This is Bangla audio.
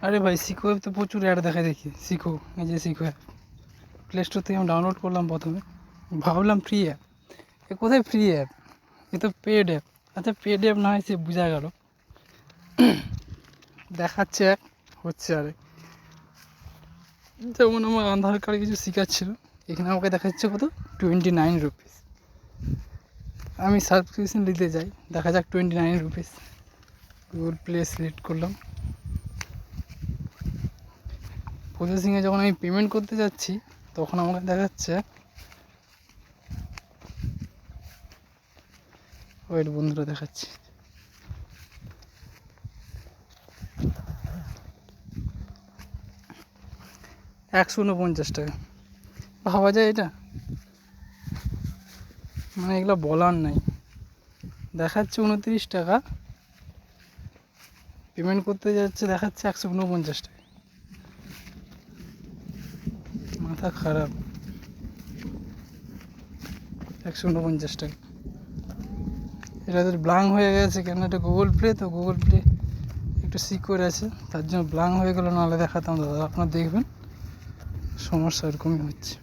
আরে ভাই সিকো অ্যাপ তো প্রচুর অ্যাড দেখায় দেখি। সিকো, এই যে সিকো অ্যাপ প্লে স্টোর থেকে আমি ডাউনলোড করলাম প্রথমে, ভাবলাম ফ্রি অ্যাপ, এ কোথায় ফ্রি অ্যাপ, এ তো পেড অ্যাপ। আচ্ছা পেড অ্যাপ না হয় সে বোঝা গেল, দেখাচ্ছে এক, হচ্ছে আরেক। যেমন আমার আধার কার্ডে কিছু শেখাচ্ছিল, এখানে আমাকে দেখাচ্ছে কত, 29 রুপিস। আমি সাবস্ক্রিপশন নিতে যাই, দেখা যাক 29 রুপিস। গুগল প্লে সিলেক্ট করলাম, প্রসেসিংয়ে যখন আমি পেমেন্ট করতে যাচ্ছি তখন আমাকে দেখাচ্ছে, ওয়েট বন্ধুরা দেখাচ্ছি, $149। ভাবা যায় এটা, মানে এগুলো বলার নাই। দেখাচ্ছে 29 টাকা, পেমেন্ট করতে যাচ্ছে দেখাচ্ছে 149 টাকা। মাথা খারাপ, 149 টাকা। এটা তো ব্লাঙ্ক হয়ে গেছে, কেন এটা গুগল প্লে, তো গুগল প্লে একটু সিকিউর আছে তার জন্য ব্লাঙ্ক হয়ে গেলো, নাহলে দেখাতাম দাদা। আপনার দেখবেন সমস্যা এরকমই হচ্ছে।